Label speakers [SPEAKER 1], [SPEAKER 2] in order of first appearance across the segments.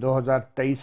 [SPEAKER 1] 2023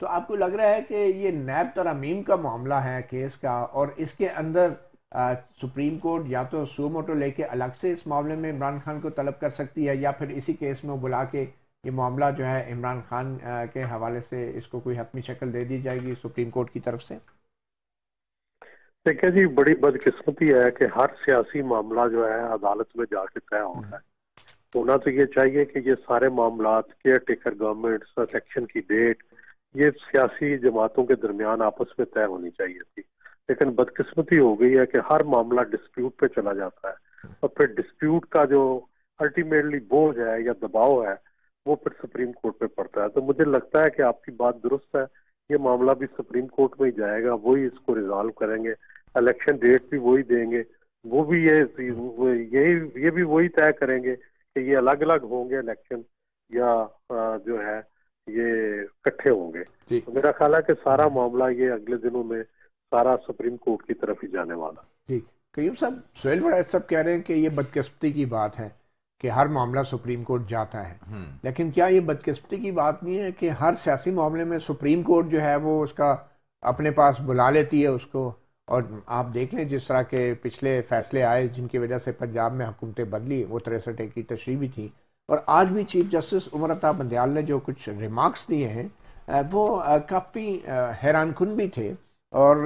[SPEAKER 1] تو آپ کو لگ رہا ہے کہ یہ نیب ترامیم کا معاملہ ہے کیس کا، اور اس کے اندر سپریم کورٹ یا تو سو موٹو لے کے الگ سے اس معاملے میں عمران خان کو طلب کر سکتی ہے، یا پھر اسی کیس میں بلا کے یہ معاملہ جو ہے عمران خان کے حوالے سے اس کو کوئی حتمی شکل دے دی جائے گی سپریم کورٹ کی طرف سے؟
[SPEAKER 2] دیکھیں جی، بڑی بدقسمتی ہے کہ ہر سیاسی معاملہ جو ہے عدالت میں جا کے طے ہوتا ہے. ہونا تو یہ چاہیے کہ یہ سارے معاملات کیئر ٹیکر گورنمنٹ الیکشن کی ڈیٹ یہ سیاسی جماعتوں کے درمیان آپس میں طے ہونی چاہیے تھی، لیکن بدقسمتی ہو گئی ہے کہ ہر معاملہ ڈسپیوٹ پہ چلا جاتا ہے، اور پھر ڈسپیوٹ کا جو الٹیمیٹلی بوجھ ہے یا دباؤ ہے وہ پھر سپریم کورٹ پہ پڑتا ہے. تو مجھے لگتا ہے کہ آپ کی بات درست ہے، یہ معاملہ بھی سپریم کورٹ میں ہی جائے گا، وہی اس کو ریزالو کریں گے، الیکشن ڈیٹ بھی وہی دیں گے، وہ بھی یہ بھی وہی طے کریں گے کہ یہ الگ الگ ہوں گے الیکشن یا جو ہے یہ اکٹھے ہوں گے. تو میرا خیال ہے کہ سارا معاملہ یہ اگلے دنوں میں سارا سپریم کورٹ کی طرف ہی جانے والا.
[SPEAKER 1] جی قیوم صاحب، سہیل وڑائچ صاحب کہہ رہے ہیں کہ یہ بدقسمتی کی بات ہے کہ ہر معاملہ سپریم کورٹ جاتا ہے، لیکن کیا یہ بدقسمتی کی بات نہیں ہے کہ ہر سیاسی معاملے میں سپریم کورٹ جو ہے وہ اس کا اپنے پاس بلا لیتی ہے اس کو؟ اور آپ دیکھ لیں جس طرح کے پچھلے فیصلے آئے جن کی وجہ سے پنجاب میں حکومتیں بدلی، وہ 63 کی تشریح بھی تھی، اور آج بھی چیف جسٹس عمر عطا بندیال نے جو کچھ ریمارکس دیے ہیں وہ کافی حیران کن بھی تھے، اور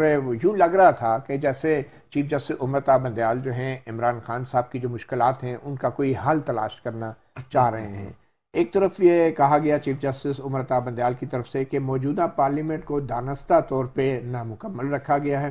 [SPEAKER 1] یوں لگ رہا تھا کہ جیسے چیف جسٹس عمر عطا بندیال جو ہیں عمران خان صاحب کی جو مشکلات ہیں ان کا کوئی حل تلاش کرنا چاہ رہے ہیں. ایک طرف یہ کہا گیا چیف جسٹس عمر عطا بندیال کی طرف سے کہ موجودہ پارلیمنٹ کو دانستہ طور پہ نامکمل رکھا گیا ہے،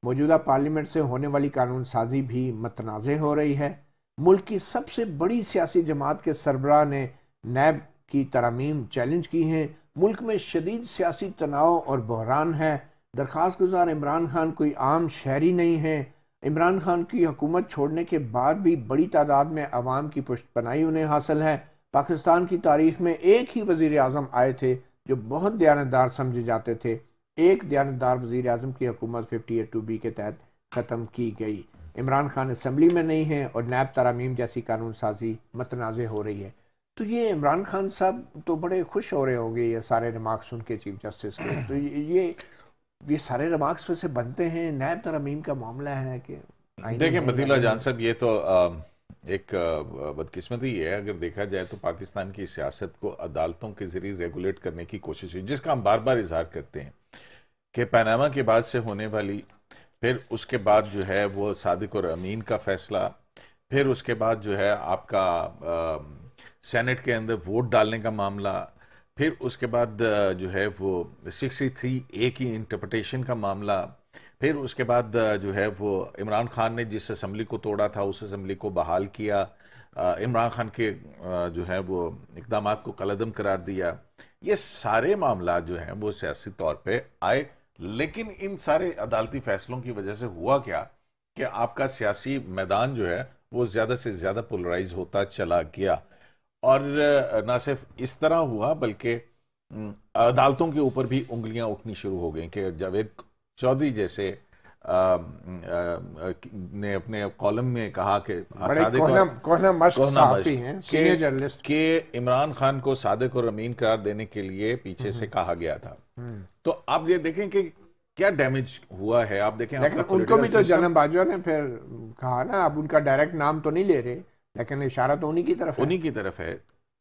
[SPEAKER 1] موجودہ پارلیمنٹ سے ہونے والی قانون سازی بھی متنازع ہو رہی ہے، ملک کی سب سے بڑی سیاسی جماعت کے سربراہ نے نیب کی ترامیم چیلنج کی ہیں، ملک میں شدید سیاسی تناؤ اور بحران ہے، درخواست گزار عمران خان کوئی عام شہری نہیں ہے، عمران خان کی حکومت چھوڑنے کے بعد بھی بڑی تعداد میں عوام کی پشت پناہی انہیں حاصل ہے، پاکستان کی تاریخ میں ایک ہی وزیر اعظم آئے تھے جو بہت دیانتدار سمجھے جاتے تھے، ایک دیانتدار وزیر اعظم کی حکومت 58(2)B کے تحت ختم کی گئی، عمران خان اسمبلی میں نہیں ہیں، اور نیب ترامیم جیسی قانون سازی متنازع ہو رہی ہے. تو یہ عمران خان صاحب تو بڑے خوش ہو رہے ہوں گے یہ سارے ریمارکس سن کے چیف جسٹس کے. تو یہ سارے ریمارکس ویسے بنتے ہیں، نیب ترامیم کا معاملہ ہے کہ
[SPEAKER 3] دیکھیں مدیلہ جان صاحب، یہ تو ایک بدقسمتی ہے. اگر دیکھا جائے تو پاکستان کی سیاست کو عدالتوں کے ذریعے ریگولیٹ کرنے کی کوشش ہے، جس کا ہم بار بار اظہار کرتے ہیں کہ پاناما کے بعد سے ہونے والی، پھر اس کے بعد جو ہے وہ صادق اور امین کا فیصلہ، پھر اس کے بعد جو ہے آپ کا سینٹ کے اندر ووٹ ڈالنے کا معاملہ، پھر اس کے بعد جو ہے وہ 63A کی انٹرپریٹیشن کا معاملہ، پھر اس کے بعد جو ہے وہ عمران خان نے جس اسمبلی کو توڑا تھا اس اسمبلی کو بحال کیا، عمران خان کے جو ہے وہ اقدامات کو کالعدم قرار دیا. یہ سارے معاملات جو ہیں وہ سیاسی طور پہ آئے، لیکن ان سارے عدالتی فیصلوں کی وجہ سے ہوا کیا کہ آپ کا سیاسی میدان جو ہے وہ زیادہ سے زیادہ پولرائز ہوتا چلا گیا. اور نہ صرف اس طرح ہوا بلکہ عدالتوں کے اوپر بھی انگلیاں اٹھنی شروع ہو گئیں کہ جاوید چودھری جیسے نے اپنے کالم میں کہا کہ عمران خان کو صادق اور امین قرار دینے کے لیے پیچھے سے کہا گیا تھا. تو آپ یہ دیکھیں کہ کیا ڈیمیج ہوا ہے. آپ دیکھیں
[SPEAKER 1] ان کو بھی تو جنم باجوہ نے پھر کہا نا، اب ان کا ڈائریکٹ نام تو نہیں لے رہے لیکن اشارہ تو انہی کی طرف ہے.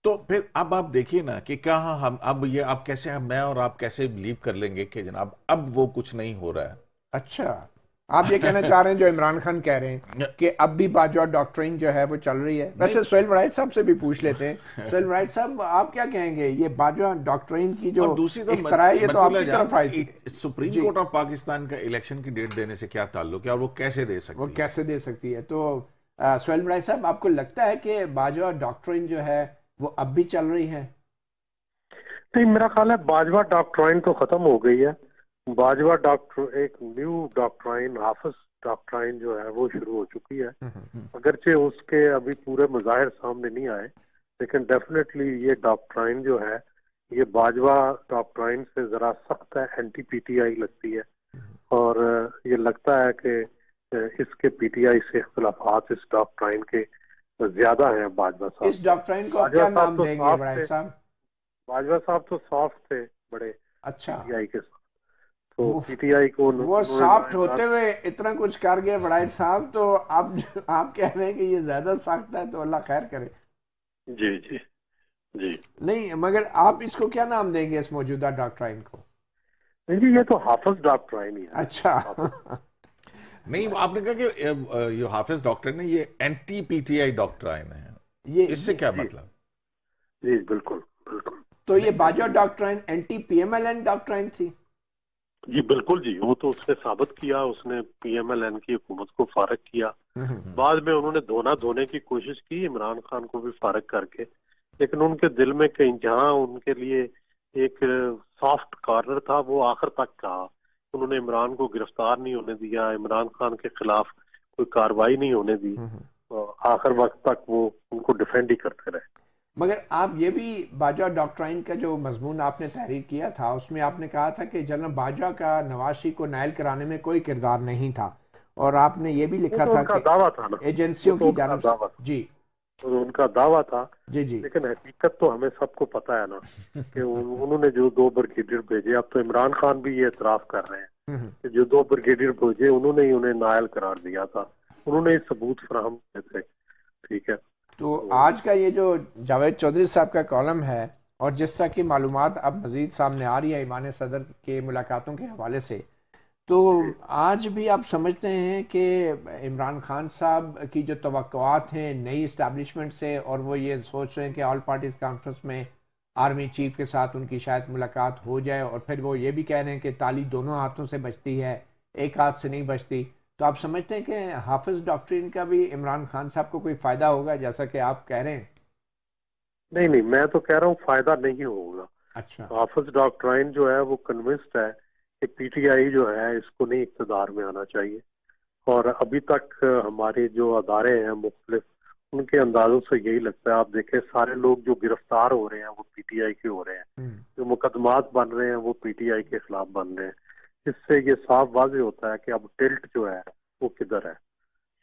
[SPEAKER 3] تو پھر اب آپ دیکھیے نا کہ کیا ہم اب یہ آپ کیسے، میں اور آپ کیسے بلیو کر لیں گے کہ جناب اب وہ کچھ نہیں ہو رہا ہے.
[SPEAKER 1] اچھا آپ یہ کہنا چاہ رہے ہیں جو عمران خان کہہ رہے ہیں کہ اب بھی باجوہ ڈاکٹرین جو ہے وہ چل رہی ہے. ویسے سہیل وڑائچ صاحب سے بھی پوچھ لیتے ہیں. سہیل وڑائچ صاحب آپ کیا کہیں گے، یہ باجوہ ڈاکٹرین کی جو اختراع یہ تو آپ کی طرف آئی تھی،
[SPEAKER 3] سپریم کورٹ آف پاکستان کا الیکشن کی ڈیٹ دینے سے کیا تعلق ہے اور وہ کیسے دے سکتی ہے؟
[SPEAKER 1] تو سہیل وڑائچ صاحب آپ کو لگتا ہے کہ باجوہ ڈاکٹرین جو ہے وہ اب بھی چل رہی ہے؟
[SPEAKER 2] نہیں، میرا خیال ہے باجوہ ڈاکٹرائن تو ختم ہو گئی ہے. باجوہ ڈاکٹر ایک نیو ڈاکٹرائن، حافظ ڈاکٹرائن جو ہے وہ شروع ہو چکی ہے. اگرچہ اس کے ابھی پورے مظاہر سامنے نہیں آئے، لیکن ڈیفینیٹلی یہ ڈاکٹرائن جو ہے یہ باجوہ ڈاکٹرائن سے ذرا سخت ہے، اینٹی پی ٹی آئی لگتی ہے، اور یہ لگتا ہے کہ اس کے پی ٹی آئی سے اختلافات اس ڈاکٹرائن کے زیادہ ہیں. باجوہ صاحب
[SPEAKER 1] اس ڈاکٹرائن کو کیا نام دیں گے بڑائی صاحب؟
[SPEAKER 2] باجوہ صاحب تو سافٹ تھے بڑے،
[SPEAKER 1] اچھا
[SPEAKER 2] پی ٹی آئی کے ساتھ. تو پی ٹی آئی کو
[SPEAKER 1] وہ سافٹ ہوتے ہوئے اتنا کچھ کر گئے وڑائٹ صاحب, تو آپ کہہ رہے ہیں کہ یہ زیادہ سخت ہے, تو اللہ خیر کرے.
[SPEAKER 2] جی جی جی.
[SPEAKER 1] نہیں مگر آپ اس کو کیا نام دیں گے اس موجودہ ڈاکٹرائن کو؟
[SPEAKER 2] نہیں جی, یہ تو حافظ ڈاکٹرائن ہی ہے.
[SPEAKER 1] اچھا
[SPEAKER 3] نہیں, آپ نے کہا کہ یہ حافظ ڈاکٹرائن ہے, یہ anti P T I doctrine ہے, اس سے کیا مطلب؟
[SPEAKER 2] جی بالکل بالکل.
[SPEAKER 1] تو یہ Bajwa doctrine anti P M L N doctrine تھی؟
[SPEAKER 2] جی بالکل جی, وہ تو اس نے ثابت کیا, اس نے پی ایم ایل این کی حکومت کو فارغ کیا. بعد میں انہوں نے دھونے کی کوشش کی عمران خان کو بھی فارغ کر کے, لیکن ان کے دل میں کہیں جہاں ان کے لیے ایک سافٹ کارنر تھا وہ آخر تک کہا. انہوں نے عمران کو گرفتار نہیں ہونے دیا, عمران خان کے خلاف کوئی کارروائی نہیں ہونے دی, آخر وقت تک وہ ان کو ڈیفینڈ ہی کرتے رہے.
[SPEAKER 1] مگر آپ یہ بھی باجوہ ڈاکٹرائن کا جو مضمون آپ نے تحریر کیا تھا اس میں آپ نے کہا تھا کہ جنرل باجوہ کا نواز شریف کو نائل کرانے میں کوئی کردار نہیں تھا, اور آپ نے یہ بھی لکھا تھا کہ
[SPEAKER 2] دعویٰ تھا نا
[SPEAKER 1] ایجنسیوں کی جانب سے. جی
[SPEAKER 2] ان کا دعویٰ تھا.
[SPEAKER 1] جی جی.
[SPEAKER 2] لیکن حقیقت تو ہمیں سب کو پتا ہے نا کہ انہوں نے جو 2 بریگیڈیئر بھیجے, اب تو عمران خان بھی یہ اعتراف کر رہے ہیں کہ جو 2 بریگیڈیئر بھیجے انہوں نے ہی انہیں نائل قرار دیا تھا, انہوں نے ثبوت فراہم کیے تھے. ٹھیک ہے, تو
[SPEAKER 1] آج کا یہ جو جاوید چودھری صاحب کا کالم ہے, اور جس طرح کی معلومات اب مزید سامنے آ رہی ہے ایوان صدر کے ملاقاتوں کے حوالے سے, تو آج بھی آپ سمجھتے ہیں کہ عمران خان صاحب کی جو توقعات ہیں نئی اسٹیبلشمنٹ سے, اور وہ یہ سوچ رہے ہیں کہ آل پارٹیز کانفرنس میں آرمی چیف کے ساتھ ان کی شاید ملاقات ہو جائے, اور پھر وہ یہ بھی کہہ رہے ہیں کہ تالی دونوں ہاتھوں سے بجتی ہے, ایک ہاتھ سے نہیں بجتی, تو آپ سمجھتے ہیں کہ حافظ ڈاکٹرین کا بھی عمران خان صاحب کو کوئی فائدہ ہوگا جیسا کہ آپ کہہ رہے ہیں؟
[SPEAKER 2] نہیں, میں تو کہہ رہا ہوں فائدہ نہیں ہوگا.
[SPEAKER 1] اچھا.
[SPEAKER 2] حافظ ڈاکٹرائن جو ہے وہ کنونسڈ ہے کہ پی ٹی آئی جو ہے اس کو نہیں اقتدار میں آنا چاہیے, اور ابھی تک ہمارے جو ادارے ہیں مختلف ان کے اندازوں سے یہی لگتا ہے. آپ دیکھیں سارے لوگ جو گرفتار ہو رہے ہیں وہ پی ٹی آئی کے ہو رہے ہیں, جو مقدمات بن رہے ہیں وہ پی ٹی آئی کے خلاف بن رہے ہیں. اس سے یہ صاف واضح ہوتا ہے کہ اب ٹلٹ جو ہے وہ کدھر ہے.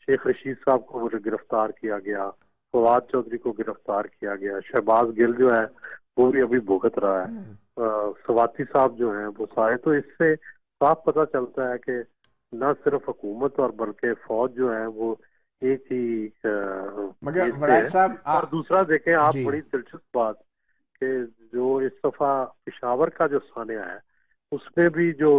[SPEAKER 2] شیخ رشید صاحب کو گرفتار کیا گیا, فواد چودھری کو گرفتار کیا گیا, شہباز گل جو ہے وہ بھی ابھی بھگت رہا ہے, سواتی صاحب جو ہیں وہ سارے. تو اس سے صاف پتہ چلتا ہے کہ نہ صرف حکومت اور بلکہ فوج جو ہے وہ ایک ہی اور دوسرا دیکھیں آپ بڑی دلچسپ بات کہ جو اس دفعہ پشاور کا جو سانحہ ہے اس میں بھی جو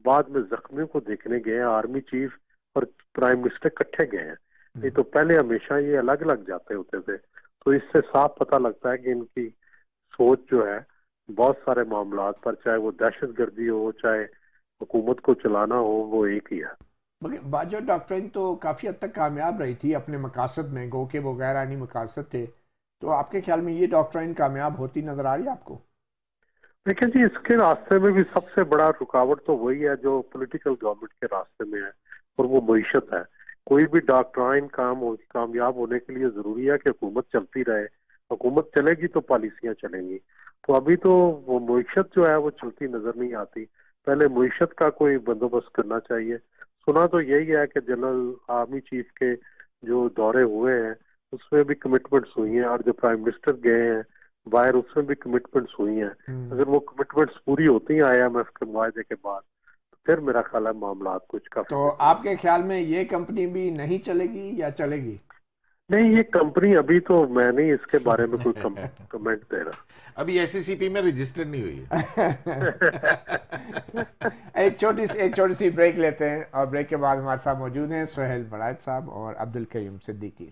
[SPEAKER 2] بعد میں زخمیوں کو دیکھنے گئے ہیں آرمی چیف اور پرائم منسٹر کٹھے گئے ہیں, نہیں تو پہلے ہمیشہ یہ الگ الگ جاتے ہوتے تھے. تو اس سے صاف پتہ لگتا ہے کہ ان کی سوچ جو ہے بہت سارے معاملات پر, چاہے وہ دہشت گردی ہو چاہے حکومت کو چلانا ہو, وہ ایک ہی ہے.
[SPEAKER 1] مگر باجوہ ڈاکٹرین تو کافی حد تک کامیاب رہی تھی اپنے مقاصد میں, گو کہ وہ غیر آئینی مقاصد تھے, تو آپ کے خیال میں یہ ڈاکٹرین کامیاب ہوتی نظر آ رہی ہے آپ کو؟
[SPEAKER 2] دیکھیں جی, اس کے راستے میں بھی سب سے بڑا رکاوٹ تو وہی ہے جو پولیٹیکل گورنمنٹ کے راستے میں ہے, اور وہ معیشت ہے. کوئی بھی ڈاکٹرائن کامیاب ہونے کے لیے ضروری ہے کہ حکومت چلتی رہے. حکومت چلے گی تو پالیسیاں چلیں گی. تو ابھی تو وہ معیشت جو ہے وہ چلتی نظر نہیں آتی. پہلے معیشت کا کوئی بندوبست کرنا چاہیے. سنا تو یہی ہے کہ جنرل آرمی چیف کے جو دورے ہوئے ہیں اس میں بھی کمٹمنٹس ہوئی ہیں, اور جو پرائم منسٹر گئے ہیں باہر اس میں بھی کمٹمنٹس ہوئی ہیں. اگر وہ کمٹمنٹس پوری ہوتی ہیں آئی ایم ایف کے معاہدے کے بعد تو پھر میرا خیال ہے معاملات کچھ کافی.
[SPEAKER 1] تو آپ کے خیال میں یہ کمپنی بھی نہیں چلے گی یا چلے گی؟
[SPEAKER 2] نہیں, یہ کمپنی ابھی تو میں نہیں اس کے بارے میں کوئی کمنٹ دے رہا.
[SPEAKER 3] ابھی ایس سی سی پی میں رجسٹر نہیں ہوئی ہے.
[SPEAKER 1] ایک چھوٹی سی بریک لیتے ہیں, اور بریک کے بعد ہمارے ساتھ موجود ہیں سہیل وڑائچ صاحب اور عبدالقیوم صدیقی.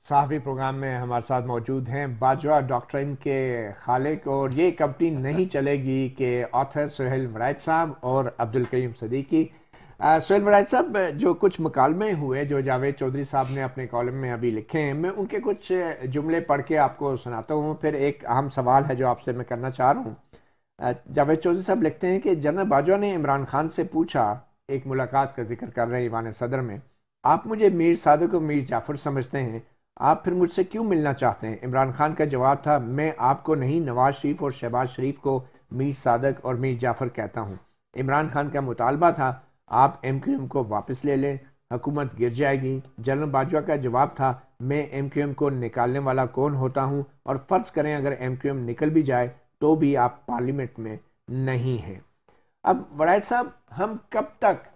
[SPEAKER 1] صحافی پروگرام میں ہمارے ساتھ موجود ہیں باجوہ ڈاکٹرین کے خالق اور یہ کمپنی نہیں چلے گی کے آتھر سہیل وڑائچ صاحب اور عبدالقیوم صدیقی. سہیل وڑائچ صاحب, جو کچھ مکالمے ہوئے جو جاوید چودھری صاحب نے اپنے کالم میں ابھی لکھے ہیں, میں ان کے کچھ جملے پڑھ کے آپ کو سناتا ہوں, پھر ایک اہم سوال ہے جو آپ سے میں کرنا چاہ رہا ہوں. جاوید چودھری صاحب لکھتے ہیں کہ جنرل باجوہ نے عمران خان سے پوچھا, ایک ملاقات کا ذکر کر رہے ہیں ایوان صدر میں, آپ مجھے میر صادق اور میر جعفر سمجھتے ہیں, آپ پھر مجھ سے کیوں ملنا چاہتے ہیں؟ عمران خان کا جواب تھا, میں آپ کو نہیں نواز شریف اور شہباز شریف کو میر صادق اور میر جعفر کہتا ہوں. عمران خان کا مطالبہ تھا آپ ایم کیو ایم کو واپس لے لیں, حکومت گر جائے گی. جنرل باجوہ کا جواب تھا, میں ایم کیو ایم کو نکالنے والا کون ہوتا ہوں, اور فرض کریں اگر ایم کیو ایم نکل بھی جائے تو بھی آپ پارلیمنٹ میں نہیں ہے۔ اب وڑائچ صاحب، ہم کب تک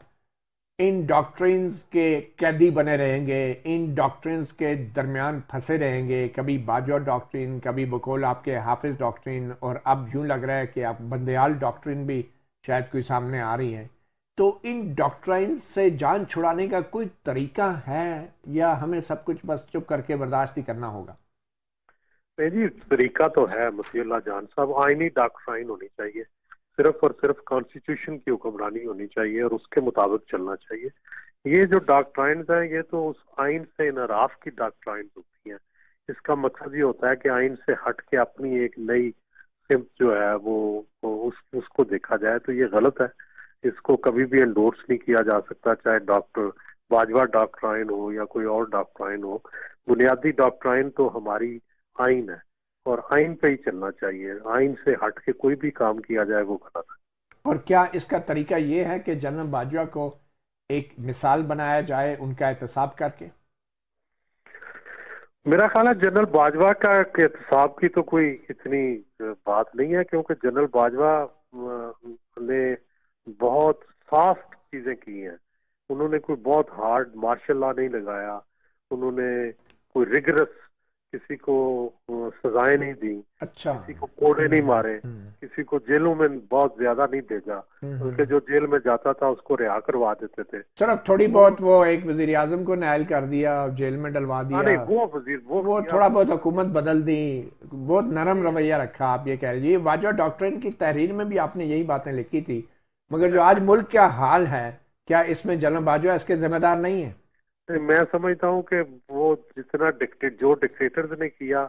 [SPEAKER 1] ان ڈاکٹرینز کے قیدی بنے رہیں گے، ان ڈاکٹرینز کے درمیان پھنسے رہیں گے؟ کبھی باجوہ ڈاکٹرین، کبھی بقول آپ کے حافظ ڈاکٹرین، اور اب یوں لگ رہا ہے کہ اب بندیال ڈاکٹرین بھی شاید کوئی سامنے آ رہی ہے۔ تو ان ڈاکٹرائن سے جان چھڑانے کا کوئی طریقہ ہے، یا ہمیں سب کچھ بس چپ کر کے برداشت ہی کرنا ہوگا؟
[SPEAKER 2] نہیں جی، طریقہ تو ہے مطیع اللہ جان صاحب، آئینی ڈاکٹرائن ہونی چاہیے، صرف اور صرف کانسٹیٹیوشن کی حکمرانی ہونی چاہیے اور اس کے مطابق چلنا چاہیے۔ یہ جو ڈاکٹرائنز ہیں یہ تو اس آئین سے انحراف کی ڈاکٹرائنز ہوتی ہیں۔ اس کا مقصد یہ ہوتا ہے کہ آئین سے ہٹ کے اپنی ایک نئی سمت جو ہے وہ اس کو دیکھا جائے، تو یہ غلط ہے۔ اس کو کبھی بھی انڈورس نہیں کیا جا سکتا، چاہے ڈاکٹر باجوہ ڈاکٹرائن ہو یا کوئی اور ڈاکٹرائن ہو۔ بنیادی ڈاکٹرائن تو ہماری آئین ہے اور آئین پہ ہی چلنا چاہیے۔ آئین سے ہٹ کے کوئی بھی کام کیا جائے وہ غلط ہے۔
[SPEAKER 1] اور کیا اس کا طریقہ یہ ہے کہ جنرل باجوہ کو ایک مثال بنایا جائے ان کا احتساب کر کے؟
[SPEAKER 2] میرا خیال ہے جنرل باجوہ کا احتساب کی تو کوئی اتنی بات نہیں ہے، کیونکہ جنرل باجوہ نے بہت سافٹ چیزیں کی ہیں۔ انہوں نے کوئی بہت ہارڈ مارشل لا نہیں لگایا، انہوں نے کوئی ریگرس کسی کو سزائیں نہیں دی،
[SPEAKER 1] اچھا،
[SPEAKER 2] کسی کو کوڑے نہیں مارے، کسی کو جیلوں میں بہت زیادہ نہیں بھیجا، بلکہ جو جیل میں جاتا تھا اس کو رہا کروا دیتے تھے۔
[SPEAKER 1] صرف تھوڑی بہت وہ ایک وزیر اعظم کو نائل کر دیا، جیل میں ڈلوا دیا، وہ تھوڑا بہت حکومت بدل دی، بہت نرم رویہ رکھا۔ آپ یہ کہہ رہے ہیں باجوہ ڈاکٹرین کی تحریر میں بھی آپ نے یہی باتیں لکھی تھی، مگر جو آج ملک کا حال ہے، کیا اس میں جنرل باجوہ اس کے ذمہ دار نہیں ہے؟
[SPEAKER 2] میں سمجھتا ہوں کہ وہ جتنا جو ڈکٹیٹرز نے کیا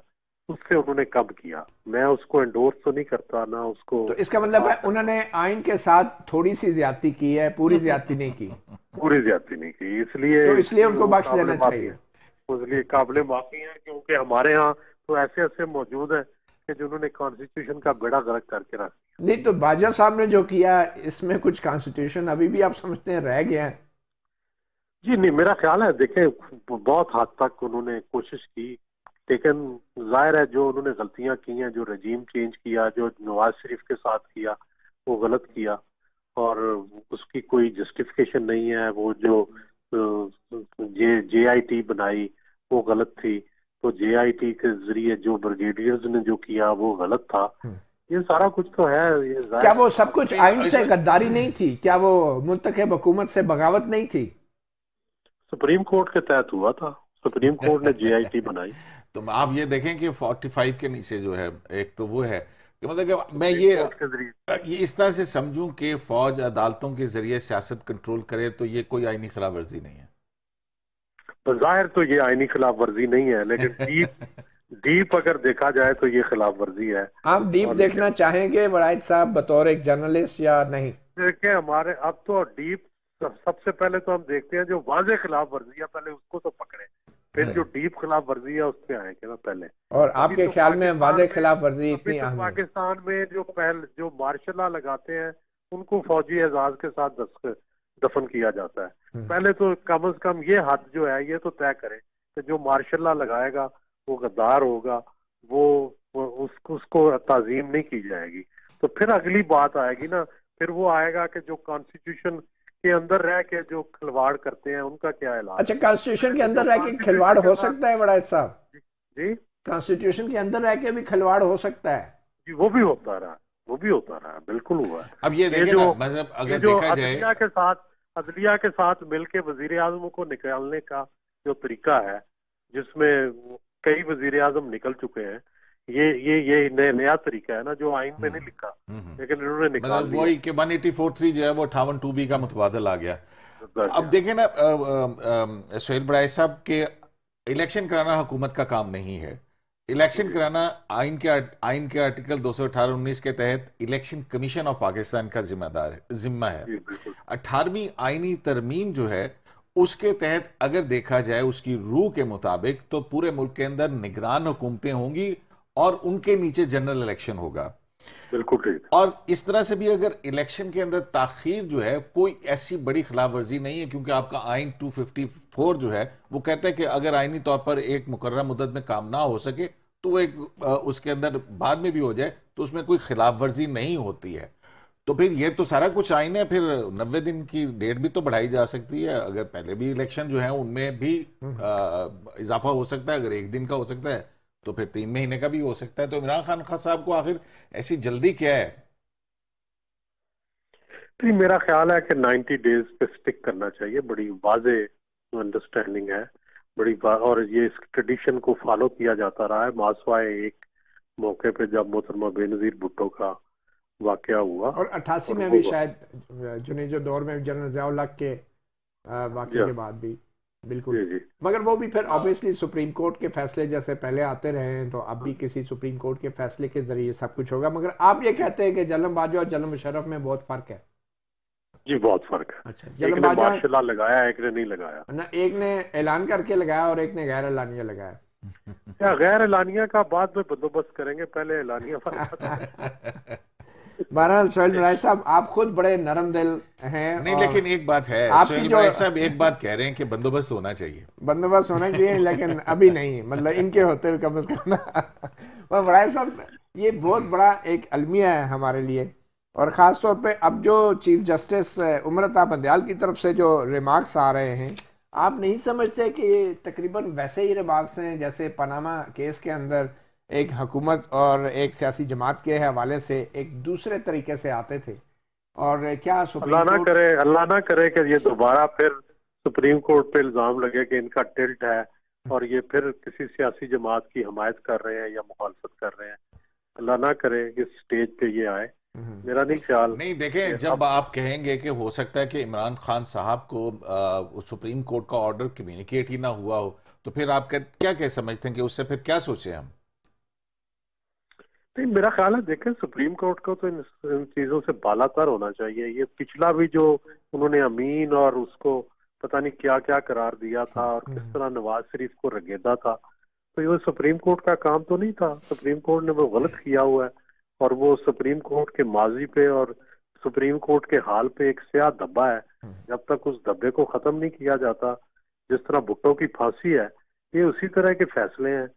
[SPEAKER 2] اس سے انہوں نے کم کیا۔ میں اس کو انڈورس تو نہیں کرتا، نہ اس کو۔
[SPEAKER 1] تو اس کا مطلب ہے انہوں نے آئین کے ساتھ تھوڑی سی زیادتی کی ہے، پوری زیادتی نہیں کی؟
[SPEAKER 2] پوری زیادتی نہیں کی، اس لیے
[SPEAKER 1] ان کو بخش دینا چاہیے،
[SPEAKER 2] اس لیے قابل معافی ہیں، کیونکہ ہمارے ہاں تو ایسے موجود ہیں کہ جنہوں نے کانسٹیٹیوشن کا بیڑا غرق کر کے رکھ دیا۔
[SPEAKER 1] نہیں تو باجوہ صاحب نے جو کیا اس میں کچھ کانسٹیٹیوشن ابھی بھی آپ سمجھتے ہیں رہ گیا ہے؟
[SPEAKER 2] جی نہیں، میرا خیال ہے دیکھیں بہت حد تک انہوں نے کوشش کی، لیکن ظاہر ہے جو انہوں نے غلطیاں کی ہیں، جو رجیم چینج کیا، جو نواز شریف کے ساتھ کیا، وہ غلط کیا اور اس کی کوئی جسٹیفیکیشن نہیں ہے۔ وہ جو جے آئی ٹی بنائی وہ غلط تھی، تو جے آئی ٹی کے ذریعے جو بریگیڈیئرز نے جو کیا وہ غلط تھا۔ یہ سارا کچھ تو ہے۔
[SPEAKER 1] کیا وہ سب کچھ آئین سے غداری نہیں تھی؟ کیا وہ منتخب حکومت سے بغاوت نہیں تھی؟
[SPEAKER 2] سپریم کورٹ کے تحت ہوا تھا، سپریم کورٹ نے جے آئی ٹی بنائی۔
[SPEAKER 3] تو آپ یہ دیکھیں کہ 45 کے نیچے جو ہے، ایک تو وہ ہے کہ مطلب کہ میں یہ اس طرح سے سمجھوں کہ فوج عدالتوں کے ذریعے سیاست کنٹرول کرے، تو یہ کوئی آئینی خلاف ورزی نہیں ہے؟
[SPEAKER 2] بظاہر تو یہ آئینی خلاف ورزی نہیں ہے، لیکن ڈیپ اگر دیکھا جائے تو یہ خلاف ورزی ہے۔
[SPEAKER 1] آپ ڈیپ دیکھنا چاہیں گے وڑائچ صاحب بطور ایک جرنلسٹ یا نہیں؟
[SPEAKER 2] دیکھیں ہمارے اب تو ڈیپ سب سے پہلے تو ہم دیکھتے ہیں جو واضح خلاف ورزی ہے، پہلے اس کو تو پکڑیں، پھر جو ڈیپ خلاف ورزی ہے اس پہ آئیں گے نا پہلے۔
[SPEAKER 1] اور آپ کے خیال میں واضح خلاف ورزی اتنی اہم ہے؟
[SPEAKER 2] پاکستان میں جو مارشل لا لگاتے ہیں ان کو فوجی اعزاز کے ساتھ دفن کیا جاتا ہے۔ پہلے تو کم از کم یہ حد جو ہے یہ تو طے کریں کہ جو مارشل لا لگائے گا وہ غدار ہوگا، وہ اس کو تعظیم نہیں کی جائے گی۔ تو پھر اگلی بات آئے گی نا، پھر وہ آئے گا کہ جو کانسٹیٹیوشن کے اندر رہ کے جو کھلواڑ کرتے ہیں ان کا کیا علاج؟
[SPEAKER 1] اچھا، کانسٹیٹیوشن کے اندر رہ کے کھلواڑ ہو سکتا ہے وڑائچ صاحب؟
[SPEAKER 2] جی
[SPEAKER 1] کانسٹیٹیوشن کے اندر رہ کے بھی کھلواڑ ہو سکتا ہے؟
[SPEAKER 2] جی وہ بھی ہوتا رہا، بالکل ہوا ہے۔
[SPEAKER 3] اب یہ دیکھیں نا، مطلب اگر دیکھا جائے
[SPEAKER 2] عدلیہ کے ساتھ مل کے وزیر اعظم کو نکالنے کا جو طریقہ ہے، جس میں کئی وزیر اعظم نکل چکے ہیں، یہ نیا طریقہ ہے نا جو آئین میں نہیں لکھا، لیکن انہوں نے نکال لیا۔
[SPEAKER 3] وہی کہ 1843 جو ہے وہ 58(2)B کا متبادل آ گیا۔ اب دیکھیں نا سہیل بڑائچ صاحب کے الیکشن کرانا حکومت کا کام نہیں ہے۔ الیکشن کرانا آئین کے آرٹیکل 218(19) کے تحت الیکشن کمیشن آف پاکستان کا ذمہ ہے۔ 18ویں آئینی ترمیم جو ہے اس کے تحت اگر دیکھا جائے اس کی روح کے مطابق تو پورے ملک کے اندر نگران حکومتیں ہوں گی اور ان کے نیچے جنرل الیکشن ہوگا۔
[SPEAKER 2] بالکل ٹھیک۔
[SPEAKER 3] اور اس طرح سے بھی اگر الیکشن کے اندر تاخیر جو ہے کوئی ایسی بڑی خلاف ورزی نہیں ہے، کیونکہ آپ کا آئین 254 جو ہے وہ کہتا ہے کہ اگر آئینی طور پر ایک مقررہ مدت میں کام نہ ہو سکے تو وہ اس کے اندر بعد میں بھی ہو جائے تو اس میں کوئی خلاف ورزی نہیں ہوتی ہے۔ تو پھر یہ تو سارا کچھ آئین ہے، پھر 90 دن کی ڈیٹ بھی تو بڑھائی جا سکتی ہے، اگر پہلے بھی الیکشن جو ہیں ان میں بھی اضافہ ہو سکتا ہے، اگر 1 دن کا ہو سکتا ہے تو پھر 3 مہینے کا بھی ہو سکتا ہے. تو عمران خان صاحب کو آخر ایسی جلدی کیا ہے؟
[SPEAKER 2] میرا خیال ہے کہ 90 ڈیز پہ سٹک کرنا چاہیے، بڑی واضح انڈرسٹینڈنگ ہے، اور یہ اس ٹریڈیشن کو فالو کیا جاتا رہا ہے، ماسوائے ایک موقع پہ جب محترمہ بے نظیر بھٹو کا واقعہ ہوا،
[SPEAKER 1] اور 88 میں بھی شاید جو دور میں جنرل ضیاء الحق کے واقعے کے بعد بھی بالکل. مگر وہ بھی پھر آبویسلی سپریم کورٹ کے فیصلے جیسے پہلے آتے رہے ہیں، تو اب بھی کسی سپریم کورٹ کے فیصلے کے ذریعے سب کچھ ہوگا. مگر آپ یہ کہتے ہیں کہ جنرل باجوہ اور جنرل مشرف میں بہت فرق ہے.
[SPEAKER 2] جی بہت فرق ہے.
[SPEAKER 1] اچھا،
[SPEAKER 2] ایک نے مارشل لا لگایا، ایک نے نہیں لگایا.
[SPEAKER 1] ایک نے اعلان کر کے لگایا اور ایک نے غیر اعلانیہ لگایا.
[SPEAKER 2] غیر اعلانیہ کا بعد میں بندوبست کریں گے، پہلے اعلانیہ فرق.
[SPEAKER 1] بہرحال سہیل وڑائچ صاحب آپ خود بڑے نرم دل ہیں.
[SPEAKER 3] نہیں لیکن ایک بات ہے، سہیل وڑائچ صاحب ایک بات کہہ رہے ہیں کہ بندوبست ہونا چاہیے.
[SPEAKER 1] بندوبست ہونا چاہیے لیکن ابھی نہیں، مطلب ان کے ہوتے ہوئے کم از کم. اور وڑائچ صاحب یہ بہت بڑا ایک المیہ ہے ہمارے لیے، اور خاص طور پہ اب جو چیف جسٹس عمر عطا بندیال کی طرف سے جو ریمارکس آ رہے ہیں، آپ نہیں سمجھتے کہ یہ تقریباً ویسے ہی ریمارکس ہیں جیسے پاناما کیس کے اندر ایک حکومت اور ایک سیاسی جماعت کے حوالے سے ایک دوسرے طریقے سے آتے تھے؟ اور کیا
[SPEAKER 2] اللہ نہ کرے کہ یہ دوبارہ پھر سپریم کورٹ پہ الزام لگے کہ ان کا ٹلٹ ہے اور یہ پھر کسی سیاسی جماعت کی حمایت کر رہے ہیں یا مخالفت کر رہے ہیں. اللہ نہ کرے کہ اسٹیج پہ یہ آئے، میرا نہیں خیال.
[SPEAKER 3] نہیں دیکھیں، جب آپ کہیں گے کہ ہو سکتا ہے کہ عمران خان صاحب کو سپریم کورٹ کا آرڈر کمیونیکیٹ ہی نہ ہوا ہو، تو پھر آپ کیا کہ سمجھتے ہیں کہ اس سے پھر کیا سوچیں ہم؟
[SPEAKER 2] نہیں، میرا خیال ہے دیکھیں سپریم کورٹ کو تو ان چیزوں سے بالا تر ہونا چاہیے. یہ پچھلا بھی جو انہوں نے امین اور اس کو پتہ نہیں کیا کیا قرار دیا تھا اور کس طرح نواز شریف کو رگیدا تھا، تو یہ سپریم کورٹ کا کام تو نہیں تھا. سپریم کورٹ نے وہ غلط کیا ہوا ہے، اور وہ سپریم کورٹ کے ماضی پہ اور سپریم کورٹ کے حال پہ ایک سیاہ دھبا ہے. جب تک اس دھبے کو ختم نہیں کیا جاتا، جس طرح بھٹو کی پھانسی ہے، یہ اسی طرح کے فیصلے ہیں.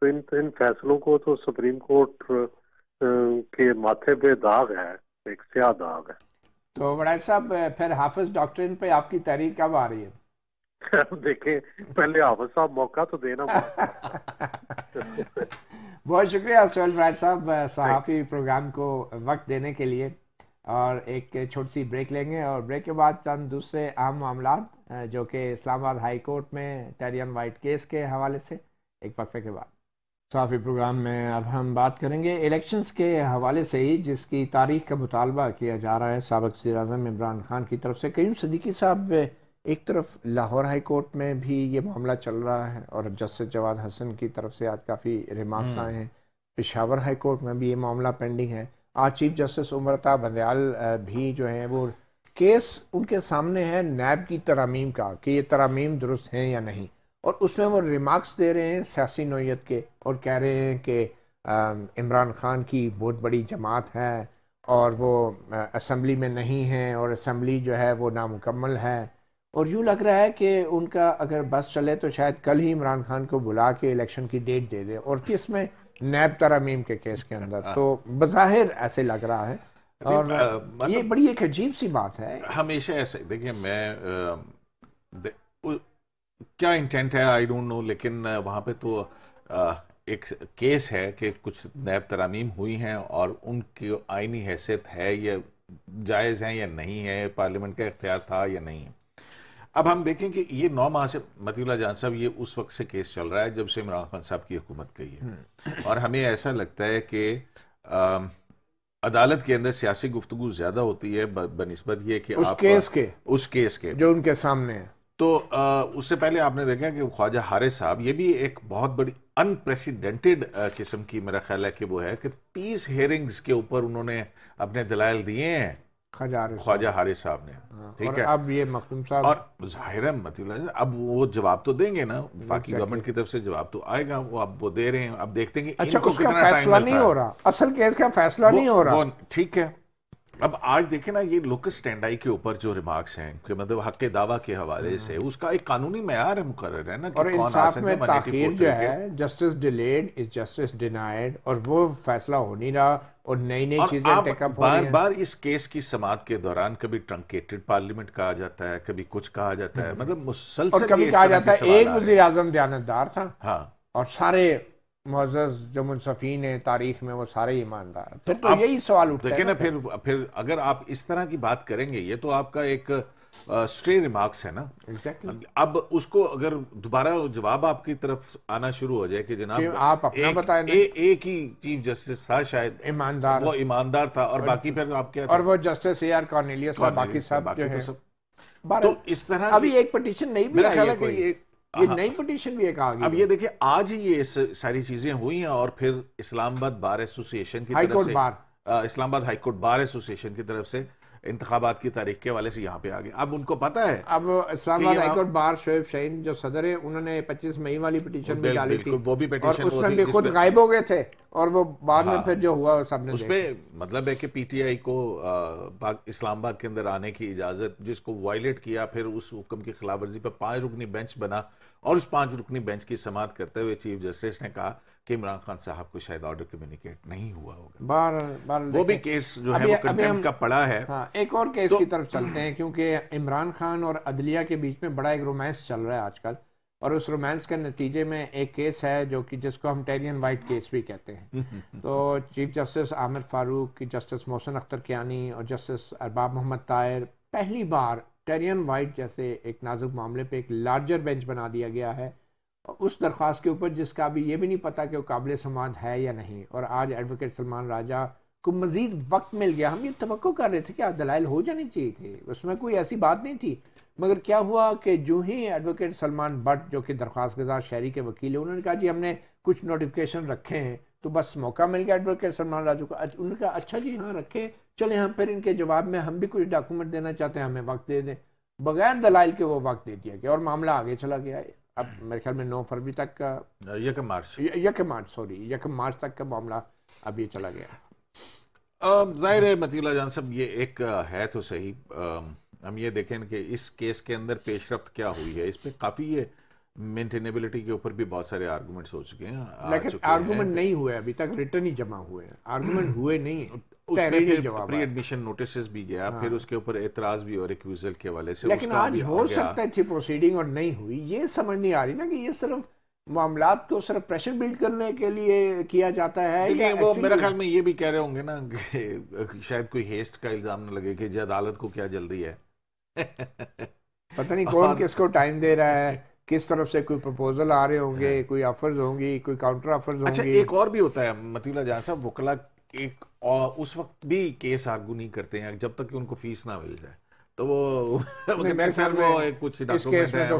[SPEAKER 2] تو ان فیصلوں کو تو سپریم کورٹ کے ماتھے پہ داغ ہے، ایک سیاہ داغ ہے.
[SPEAKER 1] تو وڑائچ صاحب پھر حافظ ڈاکٹرن پہ آپ کی تحریر کب آ رہی ہے؟
[SPEAKER 2] دیکھیں پہلے حافظ صاحب موقع تو دینا.
[SPEAKER 1] بہت شکریہ سہیل وڑائچ صاحب صحافی پروگرام کو وقت دینے کے لیے. اور ایک چھوٹی سی بریک لیں گے، اور بریک کے بعد چند دوسرے اہم معاملات جو کہ اسلام آباد ہائی کورٹ میں ٹیریان وائٹ کیس کے حوالے سے ایک وقفے کے بعد. صحافی پروگرام میں اب ہم بات کریں گے الیکشنز کے حوالے سے ہی، جس کی تاریخ کا مطالبہ کیا جا رہا ہے سابق وزیر اعظم عمران خان کی طرف سے. قیوم صدیقی صاحب، ایک طرف لاہور ہائی کورٹ میں بھی یہ معاملہ چل رہا ہے اور جسٹس جواد حسن کی طرف سے آج کافی ریمارکس آئے ہیں. پشاور ہائی کورٹ میں بھی یہ معاملہ پینڈنگ ہے. آج چیف جسٹس عمر عطا بندیال بھی جو ہیں وہ کیس ان کے سامنے ہے نیب کی ترامیم کا، کہ یہ ترامیم درست ہیں یا نہیں، اور اس میں وہ ریمارکس دے رہے ہیں سیاسی نوعیت کے، اور کہہ رہے ہیں کہ عمران خان کی بہت بڑی جماعت ہے اور وہ اسمبلی میں نہیں ہیں، اور اسمبلی جو ہے وہ نامکمل ہے. اور یوں لگ رہا ہے کہ ان کا اگر بس چلے تو شاید کل ہی عمران خان کو بلا کے الیکشن کی ڈیٹ دے دے، اور کس میں نیب ترامیم کے کیس کے اندر. تو بظاہر ایسے لگ رہا ہے، اور یہ بڑی ایک عجیب سی بات ہے.
[SPEAKER 3] ہمیشہ ایسے دیکھیں، میں کیا انٹینٹ ہے آئی ڈونٹ نو، لیکن وہاں پہ تو ایک کیس ہے کہ کچھ نیب ترامیم ہوئی ہیں اور ان کی آئینی حیثیت ہے یا جائز ہیں یا نہیں ہے، پارلیمنٹ کا اختیار تھا یا نہیں. اب ہم دیکھیں کہ یہ 9 ماہ سے مطیع اللہ جان صاحب یہ اس وقت سے کیس چل رہا ہے جب سے عمران خان صاحب کی حکومت گئی ہے، اور ہمیں ایسا لگتا ہے کہ عدالت کے اندر سیاسی گفتگو زیادہ ہوتی ہے بنسبت یہ کہ اس کیس کے
[SPEAKER 1] جو ان کے سامنے ہے.
[SPEAKER 3] تو اس سے پہلے آپ نے دیکھا کہ خواجہ حارث صاحب، یہ بھی ایک بہت بڑی انپریسیڈنٹڈ قسم کی میرا خیال ہے کہ وہ ہے کہ 30 ہیئرنگز کے اوپر انہوں نے اپنے دلائل دیے ہیں خواجہ حارث صاحب نے. ٹھیک ہے،
[SPEAKER 1] اب یہ مخدوم صاحب
[SPEAKER 3] اور ظاہر ہے مطلب اب وہ جواب تو دیں گے نا، وفاقی گورنمنٹ کی طرف سے جواب تو آئے گا، وہ اب وہ دے رہے ہیں. اب دیکھتے ہیں کہ
[SPEAKER 1] اچھا اس کا فیصلہ نہیں ہو رہا، اصل کیس کا فیصلہ نہیں ہو رہا.
[SPEAKER 3] ٹھیک ہے، اب آج دیکھیں نا یہ لوکس اسٹینڈائی کے اوپر جو ریمارکس ہیں کہ مطلب حق دعویٰ کے حوالے سے اس کا ایک قانونی معیار مقرر ہے نا کہ
[SPEAKER 1] اور
[SPEAKER 3] کون
[SPEAKER 1] انصاف میں
[SPEAKER 3] 184
[SPEAKER 1] تاخیر جو ہے justice delayed is justice denied, اور وہ فیصلہ ہو نہیں رہا اور نئی نئی چیزیں ٹیک اپ ہو رہی ہیں.
[SPEAKER 3] بار بار اس کیس کی سماعت کے دوران کبھی ٹرنکیٹڈ پارلیمنٹ کہا جاتا ہے، کبھی کچھ کہا جاتا ہے، مطلب مسلسل
[SPEAKER 1] اور کبھی کہا جاتا ہے ایک وزیر اعظم دیانتدار تھا
[SPEAKER 3] ہاں
[SPEAKER 1] اور سارے معزز جو منصفین ہیں تاریخ میں وہ سارے ایماندار. پھر تو یہی سوال اٹھتا ہے
[SPEAKER 3] دیکھیں نا پھر اگر آپ اس طرح کی بات کریں گے یہ تو آپ کا ایک اسٹرے ریمارکس ہے نا. اب اس کو اگر دوبارہ جواب آپ کی طرف آنا شروع ہو جائے کہ جناب
[SPEAKER 1] آپ اپنا بتائیں
[SPEAKER 3] ایک ہی چیف جسٹس تھا شاید
[SPEAKER 1] ایماندار،
[SPEAKER 3] وہ ایماندار تھا اور باقی پھر آپ کیا
[SPEAKER 1] اور وہ جسٹس اے آر کارنیلیس تھا، باقی سب جو ہے
[SPEAKER 3] تو اس طرح
[SPEAKER 1] ابھی ایک پٹیشن نہیں بھی
[SPEAKER 3] میرا خیال ہے
[SPEAKER 1] آئی
[SPEAKER 3] کہ
[SPEAKER 1] یہ نئی پٹیشن بھی ایک آ گئی.
[SPEAKER 3] اب یہ دیکھیں آج ہی یہ ساری چیزیں ہوئی ہیں اور پھر اسلام آباد بار ایسوسی ایشن کی طرف سے اسلام آباد ہائی کورٹ بار ایسوسی ایشن کی طرف سے انتخابات کی تاریخ کے حوالے سے یہاں پہ آگے. اب ان کو پتا ہے
[SPEAKER 1] اب اسلام آباد ہائی کورٹ بار شعیب شاہین جو صدر ہیں انہوں نے 25 مئی والی پٹیشن بھی ڈالی تھی
[SPEAKER 3] وہ بھی
[SPEAKER 1] اور اس میں بھی خود غائب ہو گئے تھے اور وہ بعد میں پھر جو ہوا سب نے
[SPEAKER 3] اس پہ مطلب ہے کہ پی ٹی آئی کو اسلام آباد کے اندر آنے کی اجازت جس کو وائلیٹ کیا، پھر اس حکم کی خلاف ورزی پہ 5 رکنی بینچ بنا اور اس 5 رکنی بینچ کی سماعت کرتے ہوئے چیف جسٹس نے کہا کہ عمران خان صاحب کو شاید آرڈر کمیونیکیٹ نہیں ہوا ہوگا. وہ بھی کیس جو ہے وہ کنٹیمپٹ کا پڑا ہے.
[SPEAKER 1] ایک اور کیس کی طرف چلتے ہیں کیونکہ عمران خان اور عدلیہ کے بیچ میں بڑا ایک رومانس چل رہا ہے آج کل، اور اس رومانس کے نتیجے میں ایک کیس ہے جو کہ جس کو ہم ٹیرین وائٹ کیس بھی کہتے ہیں. تو چیف جسٹس عامر فاروق، جسٹس محسن اختر کیانی اور جسٹس ارباب محمد طاہر پہلی بار ٹیرین وائٹ جیسے ایک نازک معاملے پہ ایک لارجر بینچ بنا دیا گیا ہے اس درخواست کے اوپر جس کا بھی یہ بھی نہیں پتا کہ وہ قابل سماعت ہے یا نہیں. اور آج ایڈوکیٹ سلمان راجہ کو مزید وقت مل گیا. ہم یہ توقع کر رہے تھے کہ دلائل ہو جانی چاہیے تھے، اس میں کوئی ایسی بات نہیں تھی، مگر کیا ہوا کہ جو ہی ایڈوکیٹ سلمان بٹ جو کہ درخواست گزار شہری کے وکیل ہیں انہوں نے کہا جی ہم نے کچھ نوٹیفیکیشن رکھے ہیں، تو بس موقع مل گیا ایڈوکیٹ سلمان راجو کو. انہوں نے کہا اچھا جی ہاں رکھے، چلیں ہم پھر ان کے جواب میں ہم بھی کچھ ڈاکومنٹ دینا چاہتے ہیں، ہمیں وقت دے دیں. بغیر دلائل کے وہ وقت دے دیا گیا اور معاملہ آگے چلا گیا. اب میرے خیال میں 9 فروری تک کا یکم مارچ تک کا معاملہ اب یہ چلا گیا.
[SPEAKER 3] ظاہر ہے مطیع اللہ جان صاحب یہ ایک ہے تو صحیح. ہم یہ دیکھیں کہ اس کیس کے اندر پیش رفت کیا ہوئی ہے، اس پہ کافی یہ مینٹینیبلٹی کے اوپر بھی بہت سارے آرگومنٹس ہو چکے ہیں،
[SPEAKER 1] لیکن آرگومنٹ نہیں ہوئے ابھی تک، ریٹرن ہی جمع ہوئے ہیں، آرگومنٹ ہوئے نہیں ہیں.
[SPEAKER 3] اس میں پھر پری ایڈمیشن نوٹسز بھی گیا، پھر اس کے اوپر اعتراض بھی اور ایکویزل کے حوالے سے.
[SPEAKER 1] لیکن آج ہو سکتا تھی پروسیڈنگ اور نہیں ہوئی. یہ سمجھ نہیں آ رہی نا کہ یہ صرف معاملات کو صرف پریشر بلڈ کرنے کے لیے کیا جاتا ہے.
[SPEAKER 3] لیکن وہ میرے خیال میں یہ بھی کہہ رہے ہوں گے نا کہ شاید کوئی ہیسٹ کا الزام نہ لگے کہ جی عدالت کو کیا جلدی ہے.
[SPEAKER 1] پتہ نہیں کون کس کو ٹائم دے رہا ہے، کس طرف سے کوئی پروپوزل آ رہے ہوں گے، کوئی آفرز ہوں گی، کوئی کاؤنٹر آفرز ہوں گے.
[SPEAKER 3] اچھا ایک اور بھی ہوتا ہے مطیع اللہ جان صاحب، وکلا ایک اس وقت بھی کیس آرگو نہیں کرتے ہیں جب تک کہ ان کو فیس نہ مل جائے. تو وہ کچھ ڈاکومنٹ ہے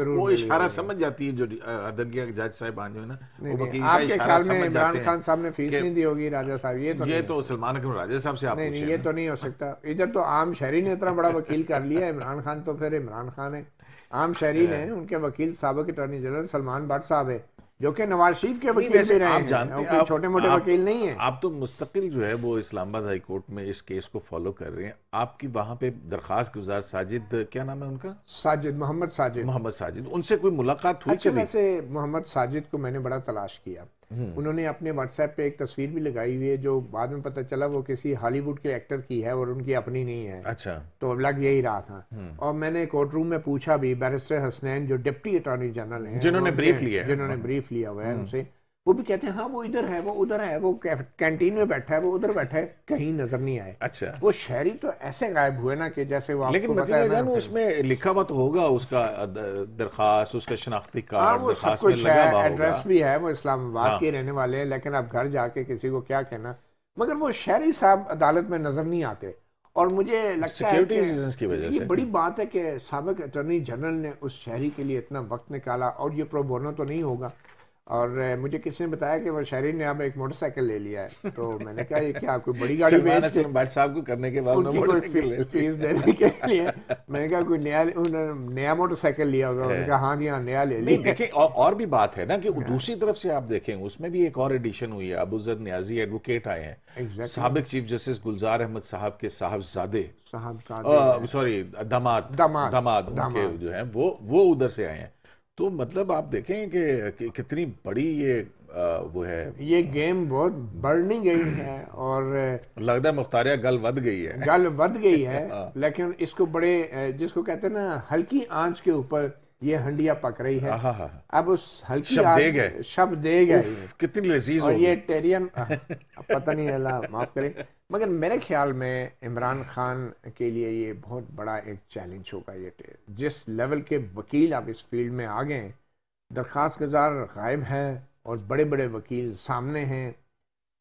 [SPEAKER 3] وہ اشارہ سمجھ جاتی ہے جو عدلیہ کے جج صاحبان جو ہے نا،
[SPEAKER 1] آپ کے خیال میں عمران خان صاحب نے فیس نہیں دی ہوگی راجہ صاحب؟
[SPEAKER 3] یہ تو سلمان اکرم راجہ صاحب سے آپ
[SPEAKER 1] نہیں، یہ تو نہیں ہو سکتا. ادھر تو عام شہری نے اتنا بڑا وکیل کر لیا. عمران خان تو پھر عمران خان ہے، عام شہری نے ان کے وکیل سابق اٹارنی جنرل سلمان بٹ صاحب ہے جو کہ نواز شریف کے وکیل بھی رہے ہیں، چھوٹے موٹے وکیل نہیں ہیں.
[SPEAKER 3] آپ تو مستقل جو ہے وہ اسلام آباد ہائی کورٹ میں اس کیس کو فالو کر رہے ہیں. آپ کی وہاں پہ درخواست گزار ساجد، کیا نام ہے ان کا؟
[SPEAKER 1] محمد ساجد.
[SPEAKER 3] ان سے کوئی ملاقات ہوئی؟
[SPEAKER 1] اچھا ویسے محمد ساجد کو میں نے بڑا تلاش کیا. انہوں نے اپنے واٹس ایپ پہ ایک تصویر بھی لگائی ہوئی ہے جو بعد میں پتہ چلا وہ کسی ہالی ووڈ کے ایکٹر کی ہے اور ان کی اپنی نہیں ہے.
[SPEAKER 3] اچھا
[SPEAKER 1] تو لگ یہی رہا تھا. اور میں نے کورٹ روم میں پوچھا بھی بیرسٹر حسنین جو ڈپٹی اٹارنی جنرل ہیں
[SPEAKER 3] جنہوں نے بریف
[SPEAKER 1] لیا ہوا ہے ان سے، وہ بھی کہتے ہیں ہاں وہ ادھر ہے، وہ ادھر ہے، وہ کینٹین میں بیٹھا ہے، وہ ادھر بیٹھا ہے، کہیں نظر نہیں آئے.
[SPEAKER 3] اچھا
[SPEAKER 1] وہ شہری تو ایسے غائب ہوئے نا کہ جیسے وہ.
[SPEAKER 3] لیکن اس میں لکھا ہوا تو ہوگا اس کا درخواست، اس کا شناختی کارڈ درخواست میں لگا ہوا ہوگا،
[SPEAKER 1] ایڈریس بھی ہے، وہ اسلام آباد کے رہنے والے ہیں. لیکن اب گھر جا کے کسی کو کیا کہنا، مگر وہ شہری صاحب عدالت میں نظر نہیں آتے. اور مجھے لگتا ہے کہ یہ بڑی بات ہے کہ سابق اٹارنی جنرل نے اس شہری کے لیے اتنا وقت نکالا، اور یہ پرو بونو تو نہیں ہوگا. اور مجھے کسی نے بتایا کہ وہ شہری نے اب ایک موٹر سائیکل لے لیا ہے، تو میں نے کہا یہ کیا کوئی بڑی گاڑی بیچ کے
[SPEAKER 3] بھٹ صاحب کو کرنے کے بعد
[SPEAKER 1] ان کی کوئی فیس دینے کے لیے، میں نے کہا کوئی نیا موٹر سائیکل لیا ہوگا، انہوں نے کہا ہاں جی ہاں نیا لے لیا۔
[SPEAKER 3] دیکھیں اور بھی بات ہے نا کہ دوسری طرف سے آپ دیکھیں اس میں بھی ایک اور ایڈیشن ہوئی ہے، ابو ذر نیازی ایڈوکیٹ آئے ہیں، سابق چیف جسٹس گلزار احمد صاحب کے صاحبزادے سوری داماد ان کے جو ہیں وہ ادھر سے آئے ہیں، تو مطلب آپ دیکھیں کہ کتنی بڑی وہ ہے،
[SPEAKER 1] یہ گیم بہت بڑھنی گئی ہے اور
[SPEAKER 3] لگتا ہے مختاریہ گل ود گئی ہے
[SPEAKER 1] لیکن اس کو بڑے جس کو کہتے ہیں نا ہلکی آنچ کے اوپر یہ ہنڈیا پک رہی ہے، اب اس ہلکی شب دے گا
[SPEAKER 3] کتنی لذیذ
[SPEAKER 1] اور یہ ٹیرین پتہ نہیں، اللہ معاف کرے، مگر میرے خیال میں عمران خان کے لیے یہ بہت بڑا ایک چیلنج ہوگا۔ یہ جس لیول کے وکیل اب اس فیلڈ میں آ گئے، درخواست گزار غائب ہیں اور بڑے بڑے وکیل سامنے ہیں،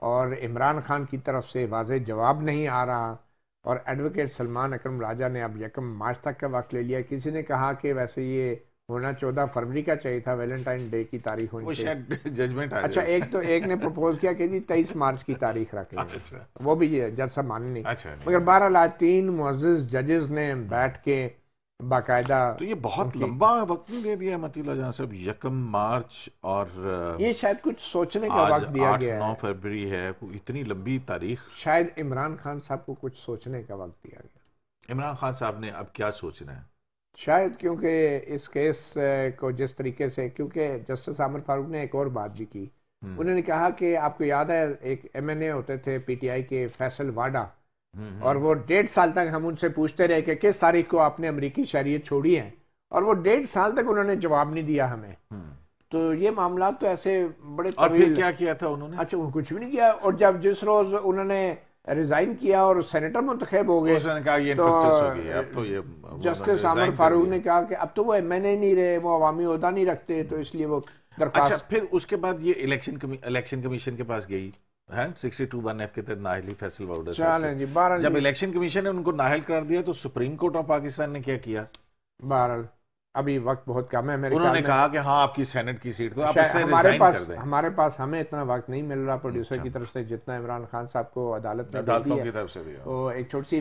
[SPEAKER 1] اور عمران خان کی طرف سے واضح جواب نہیں آ رہا، اور ایڈوکیٹ سلمان اکرم راجہ نے اب 1 مارچ تک کا وقت لے لیا۔ کسی نے کہا کہ ویسے یہ ہونا 14 فروری کا چاہیے تھا، ویلنٹائن ڈے کی تاریخ ہونی چاہیے، ججمنٹ اچھا ایک نے پرپوز کیا کہ جی 23 مارچ کی تاریخ رکھ لیں، وہ بھی جج صاحب مانے نہیں، مگر بہرحال آج 3 معزز ججز نے بیٹھ کے باقاعدہ،
[SPEAKER 3] تو یہ بہت لمبا وقت نہیں دے دیا متی اللہ جان صاحب، 1 مارچ اور
[SPEAKER 1] یہ شاید کچھ سوچنے کا وقت دیا گیا ہے،
[SPEAKER 3] 9 فروری ہے، اتنی لمبی تاریخ،
[SPEAKER 1] شاید عمران خان صاحب کو کچھ سوچنے کا وقت دیا گیا۔
[SPEAKER 3] عمران خان صاحب نے اب کیا سوچنا ہے؟
[SPEAKER 1] شاید کیونکہ اس کیس کو جس طریقے سے، کیونکہ جسٹس عامر فاروق نے ایک اور بات بھی کی، انہوں نے کہا کہ آپ کو یاد ہے ایک MNA ہوتے تھے PTI کے فیصل واڈا، اور وہ 1.5 سال تک ہم ان سے پوچھتے رہے کہ کس تاریخ کو آپ نے امریکی شہریت چھوڑی ہے، اور وہ 1.5 سال تک انہوں نے جواب نہیں دیا ہمیں۔ تو یہ معاملات تو ایسے بڑے
[SPEAKER 3] اور پھر کیا کیا تھا انہوں نے؟
[SPEAKER 1] اچھا کچھ بھی نہیں کیا، اور جب جس روز انہوں نے ریزائن کیا اور سینیٹر منتخب ہو گئے تو جسٹس عامر فاروق نے کہا کہ اب تو وہ MNA نہیں رہے، وہ عوامی عہدہ نہیں رکھتے، تو اس لیے وہ درخواست۔
[SPEAKER 3] اچھا پھر اس کے بعد یہ الیکشن کمیشن کے پاس گئی 62(1)(f) کے تحت نااہلی فیصل واؤڈر صاحب، جب الیکشن کمیشن نے ان کو نااہل قرار دیا تو سپریم کورٹ آف پاکستان نے کیا کیا؟
[SPEAKER 1] بہرحال ابھی وقت بہت کم ہے،
[SPEAKER 3] انہوں نے کہا کہ ہاں آپ کی سینٹ کی سیٹ تو آپ اس سے ریزائن کر دیں۔
[SPEAKER 1] ہمارے پاس ہمیں اتنا وقت نہیں مل رہا پروڈیوسر کی طرف سے جتنا عمران خان صاحب کو عدالتوں
[SPEAKER 3] کی طرف سے دیا،
[SPEAKER 1] وہ ایک چھوٹی سی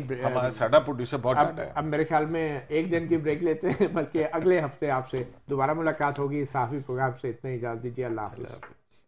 [SPEAKER 3] ساڈا پروڈیوسر بہت ڈاٹا ہے۔
[SPEAKER 1] اب میرے خیال میں 1 دن کی بریک لیتے ہیں، بلکہ اگلے ہفتے آپ سے دوبارہ ملاقات ہوگی۔ صحافی پروگرام سے اتنا اجازت دیجیے، اللہ حافظ۔